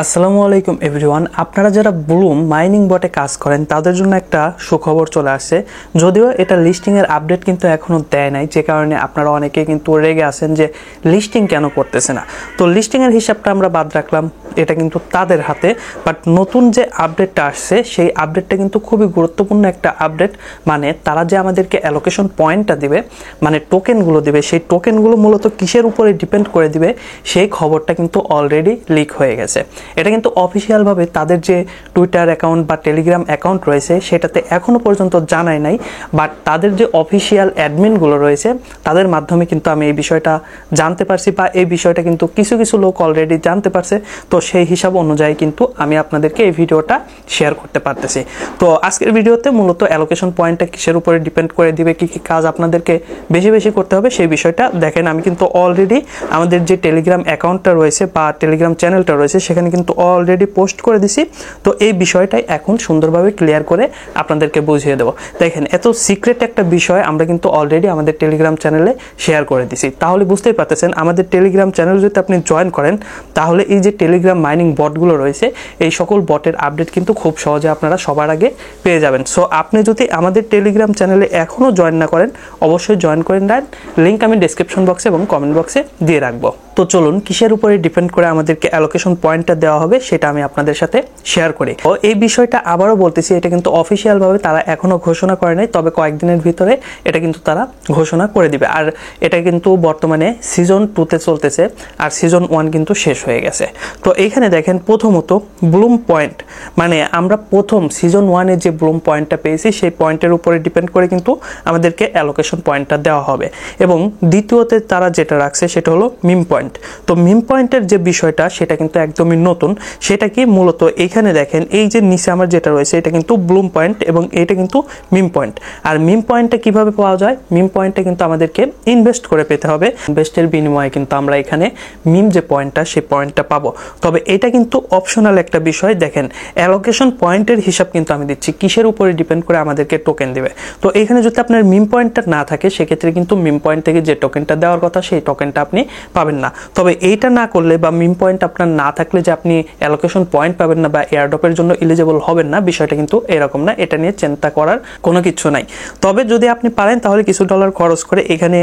আসসালামু আলাইকুম এভরিওয়ান। আপনারা যারা ব্লুম মাইনিং বটে কাজ করেন তাদের জন্য একটা সুখবর চলে আসছে। যদিও এটা লিস্টিংয়ের আপডেট কিন্তু এখনও দেয় নাই, যে কারণে আপনারা অনেকে কিন্তু রেগে আছেন যে লিস্টিং কেন করতেছে না। তো লিস্টিংয়ের হিসাবটা আমরা বাদ রাখলাম, এটা কিন্তু তাদের হাতে। বাট নতুন যে আপডেটটা আসছে সেই আপডেটটা কিন্তু খুবই গুরুত্বপূর্ণ একটা আপডেট। মানে তারা যে আমাদেরকে অ্যালোকেশন পয়েন্টটা দিবে, মানে টোকেনগুলো দিবে, সেই টোকেনগুলো মূলত কিসের উপরে ডিপেন্ড করে দিবে সেই খবরটা কিন্তু অলরেডি লিক হয়ে গেছে। এটা কিন্তু অফিসিয়ালভাবে তাদের যে টুইটার অ্যাকাউন্ট বা টেলিগ্রাম অ্যাকাউন্ট রয়েছে সেটাতে এখনও পর্যন্ত জানায় নাই, বাট তাদের যে অফিসিয়াল অ্যাডমিনগুলো রয়েছে তাদের মাধ্যমে কিন্তু আমি এই বিষয়টা জানতে পারছি, বা এই বিষয়টা কিন্তু কিছু কিছু লোক অলরেডি জানতে পারছে। তো সেই হিসাব অনুযায়ী কিন্তু আমি আপনাদেরকে এই ভিডিওটা শেয়ার করতে পারতেছি। তো আজকের ভিডিওতে মূলত অ্যালোকেশন পয়েন্টটা কিসের উপরে ডিপেন্ড করে দিবে, কী কী কাজ আপনাদেরকে বেশি বেশি করতে হবে সেই বিষয়টা দেখেন। আমি কিন্তু অলরেডি আমাদের যে টেলিগ্রাম অ্যাকাউন্টটা রয়েছে বা টেলিগ্রাম চ্যানেলটা রয়েছে সেখানে কিন্তু অলরেডি পোস্ট করে দিছি। তো এই বিষয়টাই এখন সুন্দরভাবে ক্লিয়ার করে আপনাদেরকে বুঝিয়ে দেবো। দেখেন, এত সিক্রেট একটা বিষয় আমরা কিন্তু অলরেডি আমাদের টেলিগ্রাম চ্যানেলে শেয়ার করে দিছি। তাহলে বুঝতেই পারতেছেন আমাদের টেলিগ্রাম চ্যানেল যদি আপনি জয়েন করেন তাহলে এই যে টেলিগ্রাম মাইনিং বটগুলো রয়েছে এই সকল বটের আপডেট কিন্তু খুব সহজে আপনারা সবার আগে পেয়ে যাবেন। সো আপনি যদি আমাদের টেলিগ্রাম চ্যানেলে এখনও জয়েন না করেন অবশ্যই জয়েন করে নেন। লিঙ্ক আমি ডেসক্রিপশন বক্সে এবং কমেন্ট বক্সে দিয়ে রাখবো। তো চলুন কিসের উপরে ডিপেন্ড করে আমাদেরকে অ্যালোকেশন পয়েন্টটা দেওয়া হবে সেটা আমি আপনাদের সাথে শেয়ার করি। ও এই বিষয়টা আবারও বলতেছি, এটা কিন্তু অফিসিয়ালভাবে তারা এখনও ঘোষণা করে নাই, তবে কয়েকদিনের ভিতরে এটা কিন্তু তারা ঘোষণা করে দিবে। আর এটা কিন্তু বর্তমানে সিজন 2তে চলতেছে, আর সিজন 1 কিন্তু শেষ হয়ে গেছে। তো এইখানে দেখেন প্রথমত ব্লুম পয়েন্ট, মানে আমরা প্রথম সিজন 1-এ যে ব্লুম পয়েন্টটা পেয়েছি সেই পয়েন্টের উপরে ডিপেন্ড করে কিন্তু আমাদেরকে অ্যালোকেশন পয়েন্টটা দেওয়া হবে। এবং দ্বিতীয়তে তারা যেটা রাখছে সেটা হলো মিম পয়েন্ট। তো মিম পয়েন্টের যে বিষয়টা সেটা কিন্তু একদমই নতুন। সেটা কি মূলত এইখানে দেখেন এই যে নিচে আমার যেটা রয়েছে এটা কিন্তু ব্লুম পয়েন্ট এবং এটা কিন্তু মিম পয়েন্ট। আর মিম পয়েন্টটা কিভাবে পাওয়া যায়? মিম পয়েন্টটা কিন্তু আমাদেরকে ইনভেস্ট করে পেতে হবে। ইনভেস্টের বিনিময়ে কিন্তু আমরা এখানে মিম যে পয়েন্টটা সেই পয়েন্টটা পাবো। তবে এটা কিন্তু অপশনাল একটা বিষয়। দেখেন, অ্যালোকেশন পয়েন্টের হিসাব কিন্তু আমি দিচ্ছি কিসের উপরে ডিপেন্ড করে আমাদেরকে টোকেন দিবে। তো এখানে যদি আপনার মিম পয়েন্টটা না থাকে সেক্ষেত্রে কিন্তু মিম পয়েন্ট থেকে যে টোকেনটা দেওয়ার কথা সেই টোকেনটা আপনি পাবেন না। তবে এইটা না করলে বা মিম পয়েন্ট আপনার না থাকলে যে আপনি অ্যালোকেশন পয়েন্ট পাবেন না বা এয়ারড্রপের জন্য এলিজিবল হবেন না, বিষয়টা কিন্তু এরকম না। এটা নিয়ে চিন্তা করার কোনো কিছু নাই। তবে যদি আপনি পারেন তাহলে কিছু ডলার খরচ করে এখানে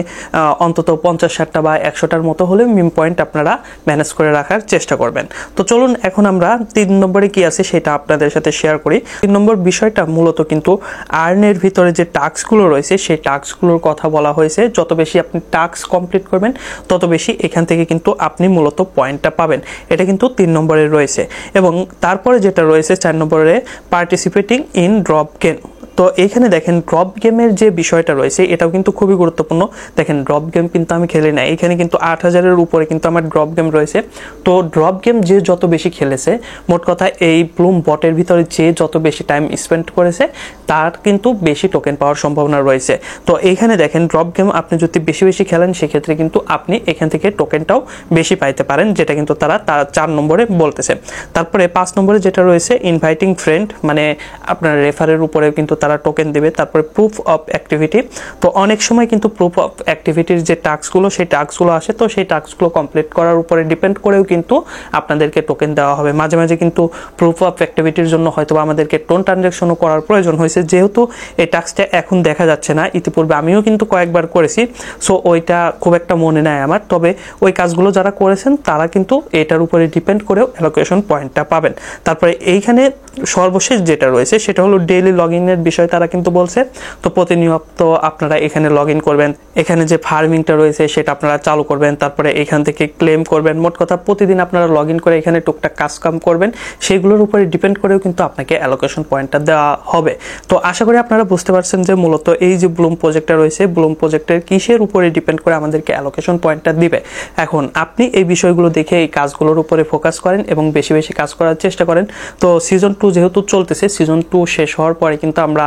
অন্তত 50-60টা বা 100টার মতো হলে মিম পয়েন্ট আপনারা ম্যানেজ করে রাখার চেষ্টা করবেন। তো চলুন এখন আমরা 3 নম্বরে কি আছে সেটা আপনাদের সাথে শেয়ার করি। 3 নম্বর বিষয়টা মূলত কিন্তু আর্নের ভিতরে যে টাস্কগুলো রয়েছে সেই টাস্কগুলোর কথা বলা হয়েছে। যত বেশি আপনি টাস্ক কমপ্লিট করবেন তত বেশি এখান থেকে কিন্তু আপনি মূলত পয়েন্টটা পাবেন। এটা কিন্তু 3 নম্বরে রয়েছে। এবং তারপরে যেটা রয়েছে 4 নম্বরে পার্টিসিপেটিং ইন ড্রপ গেম। তো এইখানে দেখেন ড্রপ গেমের যে বিষয়টা রয়েছে এটাও কিন্তু খুবই গুরুত্বপূর্ণ। দেখেন ড্রপ গেম কিন্তু আমি খেলি না, এখানে কিন্তু 8000-এর উপরে কিন্তু আমার ড্রপ গেম রয়েছে। তো ড্রপ গেম যে যত বেশি খেলেছে, মোট কথা এই ব্লুম বটের ভিতরে যে যত বেশি টাইম স্পেন্ড করেছে তার কিন্তু বেশি টোকেন পাওয়ার সম্ভাবনা রয়েছে। তো এইখানে দেখেন ড্রপ গেম আপনি যদি বেশি বেশি খেলেন সেক্ষেত্রে কিন্তু আপনি এখান থেকে টোকেনটাও বেশি পাইতে পারেন, যেটা কিন্তু তারা 4 নম্বরে বলতেছে। তারপরে 5 নম্বরে যেটা রয়েছে ইনভাইটিং ফ্রেন্ড, মানে আপনার রেফারের উপরে কিন্তু তারা টোকেন দেবে। তারপরে প্রুফ অফ অ্যাক্টিভিটি। তো অনেক সময় কিন্তু প্রুফ অফ অ্যাক্টিভিটির যে টাস্কগুলো সেই টাস্কগুলো আসে, তো সেই টাস্কগুলো কমপ্লিট করার উপরে ডিপেন্ড করেও কিন্তু আপনাদেরকে টোকেন দেওয়া হবে। মাঝে মাঝে কিন্তু প্রুফ অফ অ্যাক্টিভিটির জন্য হয়তো আমাদেরকে টোন ট্রানজ্যাকশনও করার প্রয়োজন হয়েছে, যেহেতু এই টাস্কটা এখন দেখা যাচ্ছে না। ইতিপূর্বে আমিও কিন্তু কয়েকবার করেছি, সো ওইটা খুব একটা মনে নাই আমার। তবে ওই কাজগুলো যারা করেছেন তারা কিন্তু এটার উপরে ডিপেন্ড করেও অ্যালোকেশন পয়েন্টটা পাবেন। তারপরে এইখানে সর্বশেষ যেটা রয়েছে সেটা হলো ডেইলি লগ ইনের বিষয় তারা কিন্তু বলছে। তো প্রতিনিয়ত আপনারা এখানে লগ ইন করবেন, এখানে যে ফার্মিংটা রয়েছে সেটা আপনারা চালু করবেন, তারপরে এখান থেকে ক্লেম করবেন। মোট কথা প্রতিদিন আপনারা লগ ইন করে এখানে টুকটাক কাজ কাম করবেন, সেগুলোর উপরে ডিপেন্ড করেও কিন্তু আপনাকে অ্যালোকেশন পয়েন্টটা দেওয়া হবে। তো আশা করি আপনারা বুঝতে পারছেন যে মূলত এই যে ব্লুম প্রজেক্টটা রয়েছে ব্লুম প্রজেক্টের কিসের উপরে ডিপেন্ড করে আমাদেরকে অ্যালোকেশন পয়েন্টটা দিবে। এখন আপনি এই বিষয়গুলো দেখে এই কাজগুলোর উপরে ফোকাস করেন এবং বেশি বেশি কাজ করার চেষ্টা করেন। তো সিজন 2 যেহেতু চলতেছে, সিজন 2 শেষ হওয়ার পরে কিন্তু আমরা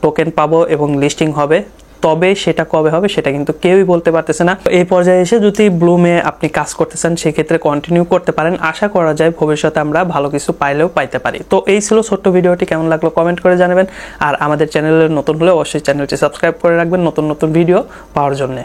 টোকেন পাবো এবং লিস্টিং হবে। তবে সেটা কবে হবে সেটা কিন্তু কেউই বলতে পারতেছে না। এই পর্যায়ে এসে যদি ব্লুমে আপনি কাজ করতে চান সেক্ষেত্রে কন্টিনিউ করতে পারেন। আশা করা যায় ভবিষ্যতে আমরা ভালো কিছু পাইলেও পাইতে পারি। তো এই ছিল ছোট্ট ভিডিওটি, কেমন লাগলো কমেন্ট করে জানাবেন। আর আমাদের চ্যানেলে নতুন হলে অবশ্যই চ্যানেলটি সাবস্ক্রাইব করে রাখবেন নতুন নতুন ভিডিও পাওয়ার জন্য।